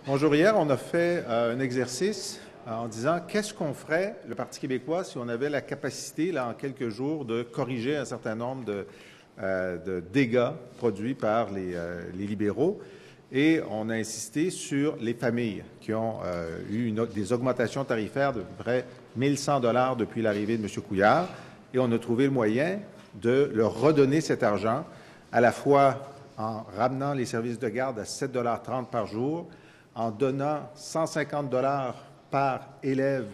Bonjour. Hier, on a fait un exercice en disant qu'est-ce qu'on ferait, le Parti québécois, si on avait la capacité, là, en quelques jours, de corriger un certain nombre de dégâts produits par les libéraux. Et on a insisté sur les familles qui ont eu des augmentations tarifaires de près 1 100 $ depuis l'arrivée de M. Couillard. Et on a trouvé le moyen de leur redonner cet argent, à la fois en ramenant les services de garde à 7,30 $ par jour, en donnant 150 $ par élève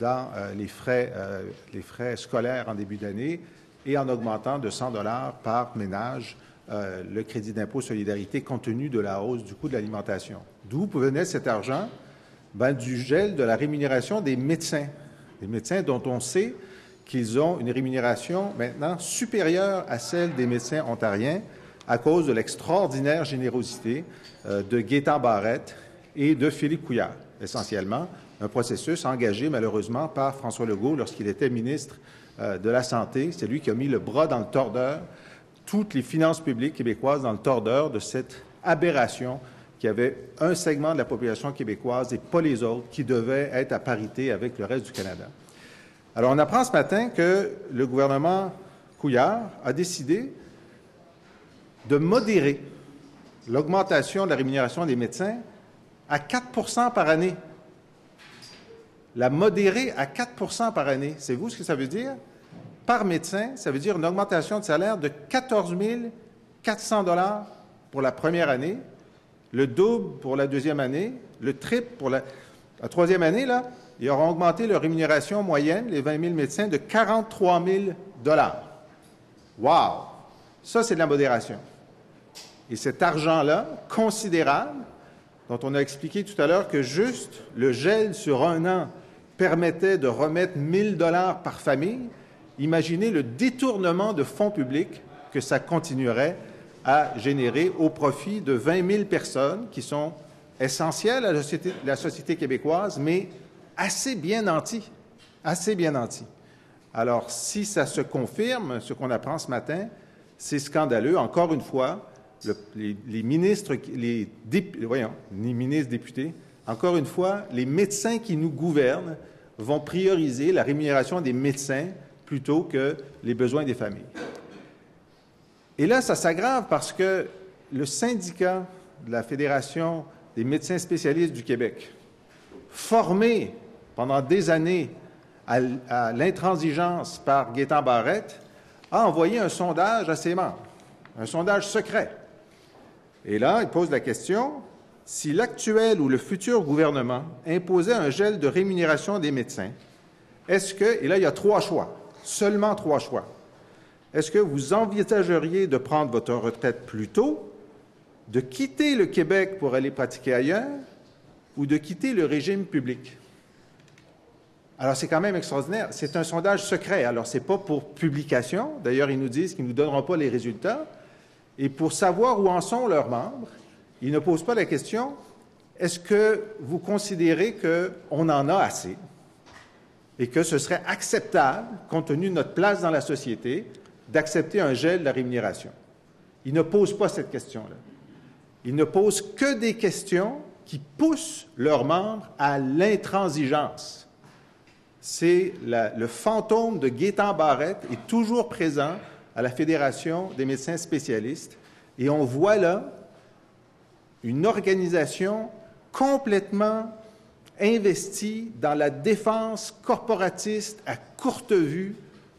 dans les frais scolaires en début d'année et en augmentant de 100 $ par ménage le crédit d'impôt solidarité compte tenu de la hausse du coût de l'alimentation. D'où venait cet argent? Du gel de la rémunération des médecins dont on sait qu'ils ont une rémunération maintenant supérieure à celle des médecins ontariens à cause de l'extraordinaire générosité de Gaétan Barrette et de Philippe Couillard, essentiellement, un processus engagé malheureusement par François Legault lorsqu'il était ministre de la Santé. C'est lui qui a mis le bras dans le tordeur, toutes les finances publiques québécoises dans le tordeur de cette aberration qu'il y avait un segment de la population québécoise et pas les autres qui devaient être à parité avec le reste du Canada. Alors, on apprend ce matin que le gouvernement Couillard a décidé de modérer l'augmentation de la rémunération des médecins à 4 % par année. La modérer à 4 % par année. Savez-vous ce que ça veut dire? Par médecin, ça veut dire une augmentation de salaire de 14 400 $ pour la première année, le double pour la deuxième année, le triple pour la troisième année, là, ils auront augmenté leur rémunération moyenne, les 20 000 médecins, de 43 000 $. Wow! Ça, c'est de la modération. Et cet argent-là, considérable, dont on a expliqué tout à l'heure que juste le gel sur un an permettait de remettre 1 000 $ par famille, imaginez le détournement de fonds publics que ça continuerait à générer au profit de 20 000 personnes qui sont essentielles à la société québécoise, mais assez bien nantis. Alors, si ça se confirme, ce qu'on apprend ce matin, c'est scandaleux. Encore une fois, les ministres, les ministres députés, encore une fois, les médecins qui nous gouvernent vont prioriser la rémunération des médecins plutôt que les besoins des familles. Et là, ça s'aggrave parce que le syndicat de la Fédération des médecins spécialistes du Québec, formé pendant des années à l'intransigeance par Gaétan Barrette, a envoyé un sondage à ses membres, un sondage secret. Et là, il pose la question, si l'actuel ou le futur gouvernement imposait un gel de rémunération des médecins, est-ce que, et là, il y a 3 choix, seulement 3 choix, est-ce que vous envisageriez de prendre votre retraite plus tôt, de quitter le Québec pour aller pratiquer ailleurs ou de quitter le régime public? Alors, c'est quand même extraordinaire. C'est un sondage secret. Alors, ce n'est pas pour publication. D'ailleurs, ils nous disent qu'ils ne nous donneront pas les résultats. Et pour savoir où en sont leurs membres, ils ne posent pas la question, est-ce que vous considérez qu'on en a assez et que ce serait acceptable, compte tenu de notre place dans la société, d'accepter un gel de la rémunération? Ils ne posent pas cette question-là. Ils ne posent que des questions qui poussent leurs membres à l'intransigeance. C'est le fantôme de Gaétan Barrette est toujours présent à la Fédération des médecins spécialistes. Et on voit là une organisation complètement investie dans la défense corporatiste à courte vue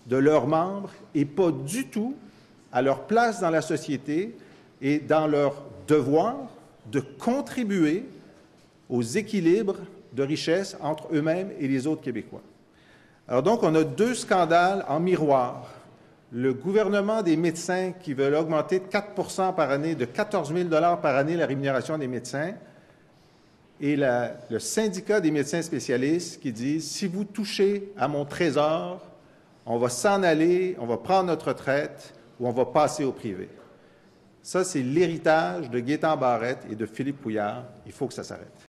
de leurs membres et pas du tout à leur place dans la société et dans leur devoir de contribuer aux équilibres de richesse entre eux-mêmes et les autres Québécois. Alors donc, on a 2 scandales en miroir. Le gouvernement des médecins qui veut augmenter de 4 % par année, de 14 000 $ par année la rémunération des médecins, et le syndicat des médecins spécialistes qui disent « si vous touchez à mon trésor, on va s'en aller, on va prendre notre retraite ou on va passer au privé ». Ça, c'est l'héritage de Gaétan Barrette et de Philippe Couillard. Il faut que ça s'arrête.